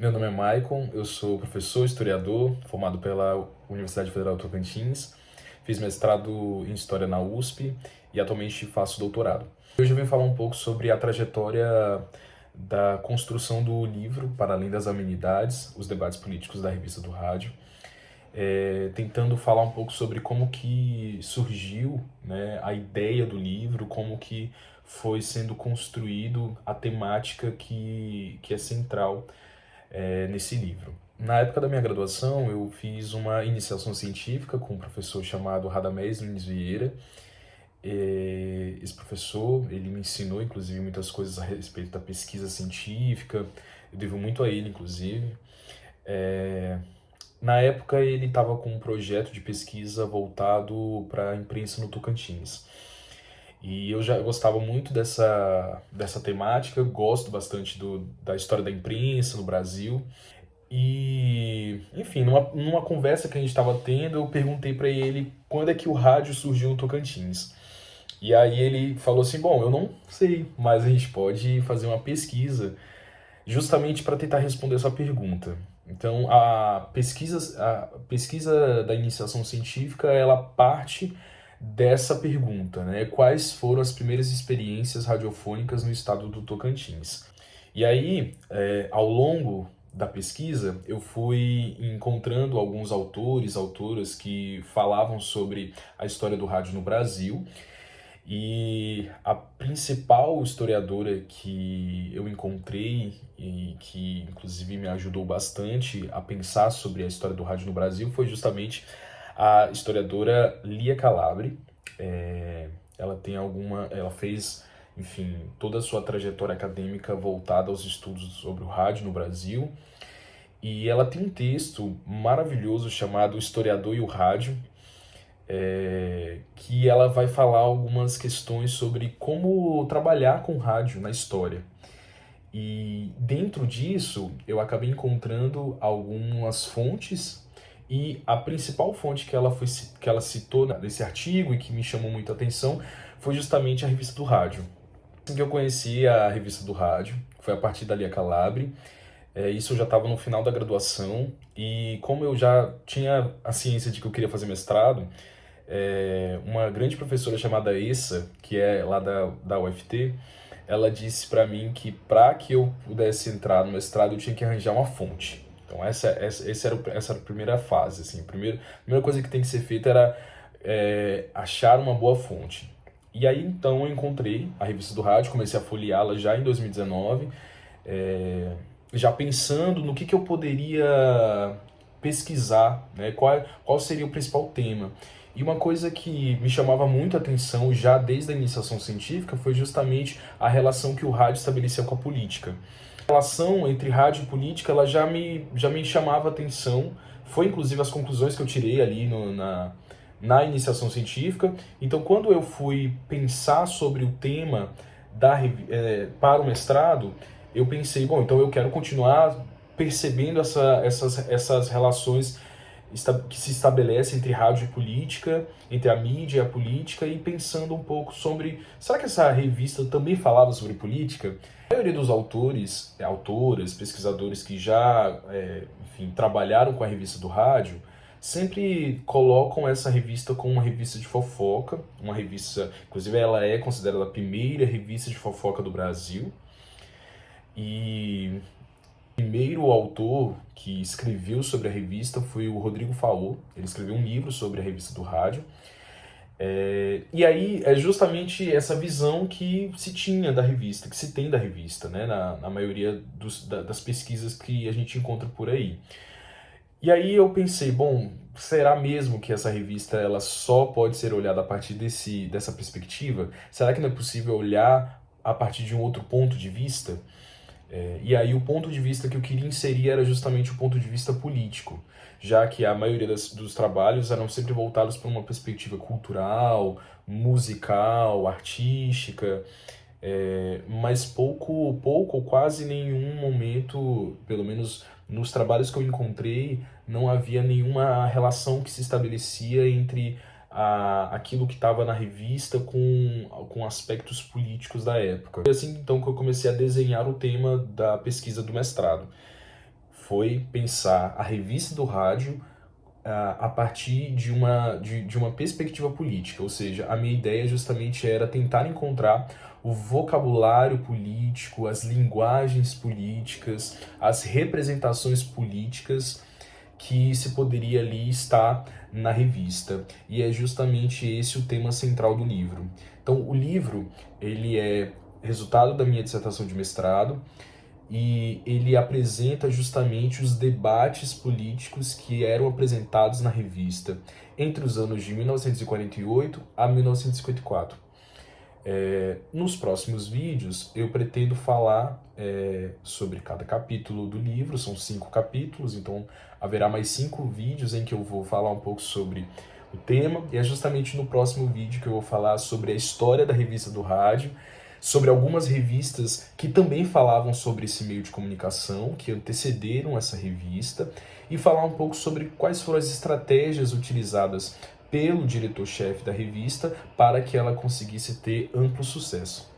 Meu nome é Maicon, eu sou professor, historiador, formado pela Universidade Federal do Tocantins. Fiz mestrado em História na USP e atualmente faço doutorado. Hoje eu vim falar um pouco sobre a trajetória da construção do livro Para Além das Amenidades, os debates políticos da revista do rádio, tentando falar um pouco sobre como que surgiu, né, a ideia do livro, como que foi sendo construído a temática que é central nesse livro. Na época da minha graduação, eu fiz uma iniciação científica com um professor chamado Radamés Lins Vieira. Esse professor, ele me ensinou, inclusive, muitas coisas a respeito da pesquisa científica. Eu devo muito a ele, inclusive. Na época, ele estava com um projeto de pesquisa voltado para a imprensa no Tocantins. E eu já gostava muito dessa temática, eu gosto bastante da história da imprensa no Brasil. E, enfim, numa conversa que a gente estava tendo, eu perguntei para ele quando é que o rádio surgiu no Tocantins. E aí ele falou assim: bom, eu não sei, mas a gente pode fazer uma pesquisa justamente para tentar responder essa pergunta. Então, a pesquisa da iniciação científica, ela parte dessa pergunta, né? Quais foram as primeiras experiências radiofônicas no estado do Tocantins? E aí, ao longo da pesquisa, eu fui encontrando alguns autores, autoras que falavam sobre a história do rádio no Brasil. E a principal historiadora que eu encontrei e que inclusive me ajudou bastante a pensar sobre a história do rádio no Brasil foi justamente a historiadora Lia Calabre. Ela fez, enfim, toda a sua trajetória acadêmica voltada aos estudos sobre o rádio no Brasil. E ela tem um texto maravilhoso chamado O Historiador e o Rádio, que ela vai falar algumas questões sobre como trabalhar com rádio na história. E dentro disso, eu acabei encontrando algumas fontes, e a principal fonte que ela citou nesse artigo e que me chamou muita atenção foi justamente a revista do rádio. Assim que eu conheci a revista do rádio, foi a partir da Lia Calabre. Isso eu já estava no final da graduação, e como eu já tinha a ciência de que eu queria fazer mestrado, uma grande professora chamada Essa, que é lá da UFT, ela disse para mim que para que eu pudesse entrar no mestrado eu tinha que arranjar uma fonte. Então essa era a primeira fase. Assim, a primeira coisa que tem que ser feita era achar uma boa fonte. E aí então eu encontrei a revista do rádio, comecei a folheá-la já em 2019, já pensando no que eu poderia pesquisar, né? Qual seria o principal tema. E uma coisa que me chamava muito a atenção já desde a iniciação científica foi justamente a relação que o rádio estabelecia com a política. A relação entre rádio e política, ela já me chamava a atenção, foi inclusive as conclusões que eu tirei ali na iniciação científica. Então, quando eu fui pensar sobre o tema para o mestrado, eu pensei, bom, então eu quero continuar percebendo essas relações que se estabelece entre rádio e política, entre a mídia e a política, e pensando um pouco sobre, será que essa revista também falava sobre política? A maioria dos autores, autoras, pesquisadores que já, enfim, trabalharam com a revista do rádio, sempre colocam essa revista como uma revista de fofoca, uma revista, inclusive ela é considerada a primeira revista de fofoca do Brasil. E o primeiro autor que escreveu sobre a revista foi o Rodrigo Faô. Ele escreveu um livro sobre a revista do rádio. E aí é justamente essa visão que se tinha da revista, que se tem da revista, né, na maioria das pesquisas que a gente encontra por aí. E aí eu pensei, bom, será mesmo que essa revista ela só pode ser olhada a partir dessa perspectiva? Será que não é possível olhar a partir de um outro ponto de vista? E aí o ponto de vista que eu queria inserir era justamente o ponto de vista político, já que a maioria dos trabalhos eram sempre voltados para uma perspectiva cultural, musical, artística, mas pouco ou quase nenhum momento, pelo menos nos trabalhos que eu encontrei, não havia nenhuma relação que se estabelecia entre aquilo que estava na revista com aspectos políticos da época. Foi assim então que eu comecei a desenhar o tema da pesquisa do mestrado. foi pensar a revista do rádio a partir de uma perspectiva política, ou seja, a minha ideia justamente era tentar encontrar o vocabulário político, as linguagens políticas, as representações políticas que se poderia ali estar na revista. E é justamente esse o tema central do livro. Então, o livro, ele é resultado da minha dissertação de mestrado, e ele apresenta justamente os debates políticos que eram apresentados na revista entre os anos de 1948 a 1954. Nos próximos vídeos eu pretendo falar sobre cada capítulo do livro, são 5 capítulos, então haverá mais 5 vídeos em que eu vou falar um pouco sobre o tema, e é justamente no próximo vídeo que eu vou falar sobre a história da revista do rádio, sobre algumas revistas que também falavam sobre esse meio de comunicação, que antecederam essa revista, e falar um pouco sobre quais foram as estratégias utilizadas pelo diretor-chefe da revista para que ela conseguisse ter amplo sucesso.